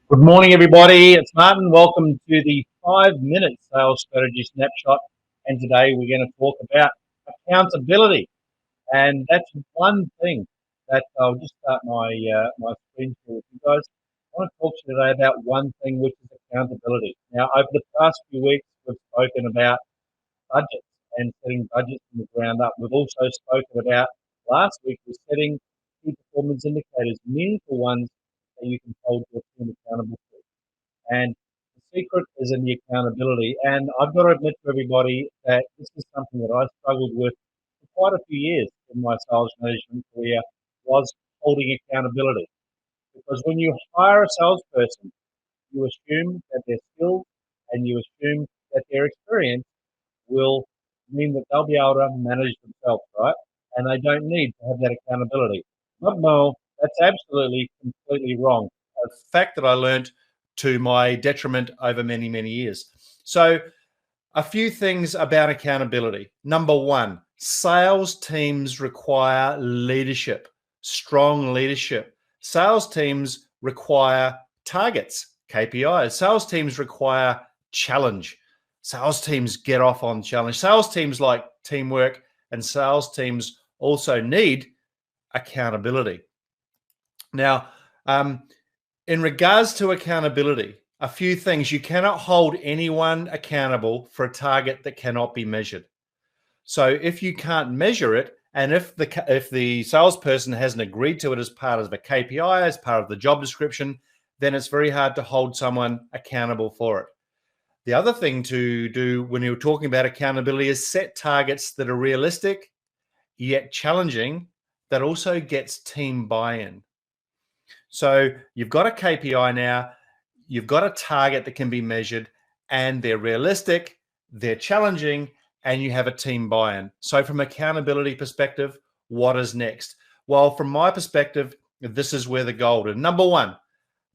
Good morning, everybody. It's Martin. Welcome to the 5-minute sales strategy snapshot. And today we're going to talk about accountability. And that's one thing that I'll just start my screen share with you guys. I want to talk to you today about one thing, which is accountability. Now, over the past few weeks, we've spoken about budgets and setting budgets from the ground up. We've also spoken about last week was setting key performance indicators, meaningful ones that you can hold your team accountable to. And the secret is in the accountability. And I've got to admit to everybody that this is something that I struggled with for quite a few years in my sales management career was holding accountability. Because when you hire a salesperson, you assume that their skills and you assume that their experience will mean that they'll be able to manage themselves, right? And they don't need to have that accountability. But no, that's absolutely completely wrong. A fact that I learned to my detriment over many, many years. So, a few things about accountability. Number one, sales teams require leadership, strong leadership. Sales teams require targets, KPIs. Sales teams require challenge. Sales teams get off on challenge. Sales teams like teamwork, and sales teams also need accountability. Now, in regards to accountability, a few things. You cannot hold anyone accountable for a target that cannot be measured. So if you can't measure it, and if the salesperson hasn't agreed to it as part of the KPI, as part of the job description, then it's very hard to hold someone accountable for it. The other thing to do when you're talking about accountability is set targets that are realistic, yet challenging, that also gets team buy-in. So you've got a KPI now, you've got a target that can be measured, and they're realistic, they're challenging, and you have a team buy-in. So from accountability perspective, what is next? Well, from my perspective, this is where the gold is. Number one,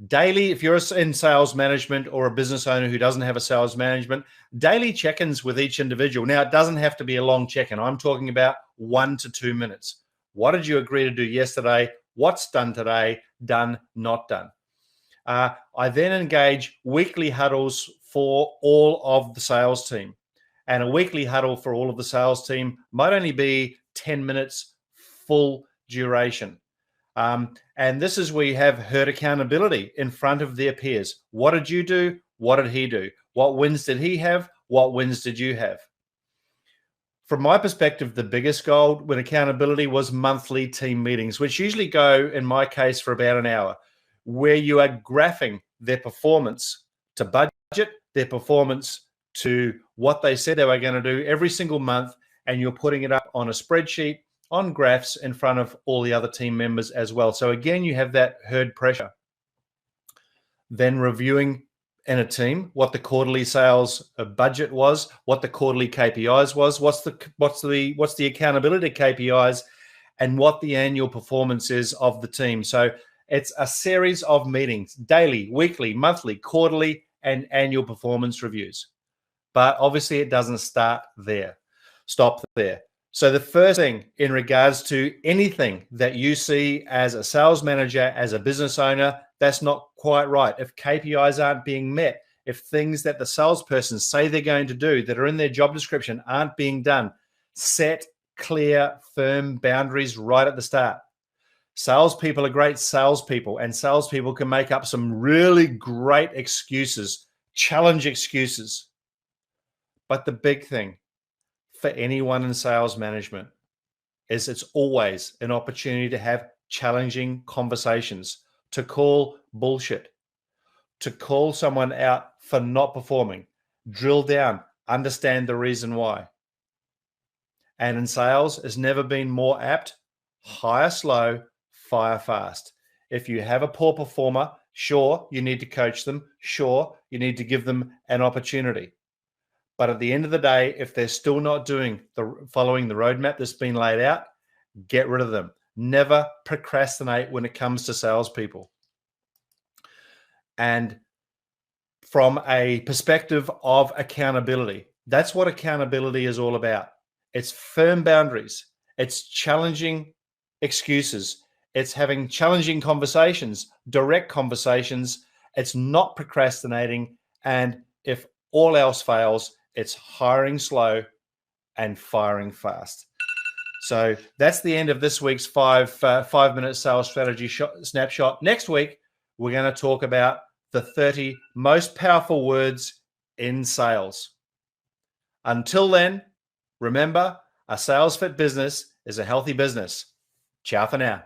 daily, if you're in sales management or a business owner who doesn't have a sales management, daily check-ins with each individual. Now, it doesn't have to be a long check-in. I'm talking about 1 to 2 minutes. What did you agree to do yesterday? What's done today? Done, not done. I then engage weekly huddles for all of the sales team. And a weekly huddle for all of the sales team might only be 10 minutes full duration. And this is where you have herd accountability in front of their peers. What did you do? What did he do? What wins did he have? What wins did you have? From my perspective, the biggest goal with accountability was monthly team meetings, which usually go, in my case, for about an hour, where you are graphing their performance to budget, their performance to what they said they were going to do every single month, and you're putting it up on a spreadsheet, on graphs in front of all the other team members as well. So again, you have that herd pressure. Then reviewing in a team what the quarterly sales budget was, what the quarterly KPIs was, what's the accountability KPIs, and what the annual performance is of the team. So it's a series of meetings, daily, weekly, monthly, quarterly, and annual performance reviews. But obviously it doesn't stop there. So the first thing in regards to anything that you see as a sales manager, as a business owner, that's not quite right. If KPIs aren't being met, if things that the salesperson say they're going to do that are in their job description aren't being done, set clear, firm boundaries right at the start. Salespeople are great salespeople, and salespeople can make up some really great excuses, challenge excuses. But the big thing for anyone in sales management is it's always an opportunity to have challenging conversations, to call bullshit, to call someone out for not performing, drill down, understand the reason why. And in sales, it's never been more apt: hire slow, fire fast. If you have a poor performer, sure, you need to coach them. Sure, you need to give them an opportunity. But at the end of the day, if they're still not following the roadmap that's been laid out, get rid of them. Never procrastinate when it comes to salespeople. And from a perspective of accountability, that's what accountability is all about. It's firm boundaries. It's challenging excuses. It's having challenging conversations, direct conversations, It's not procrastinating. And if all else fails, it's hiring slow and firing fast. So that's the end of this week's 5-minute sales strategy snapshot. Next week, we're going to talk about the 30 most powerful words in sales. Until then, remember, a sales fit business is a healthy business. Ciao for now.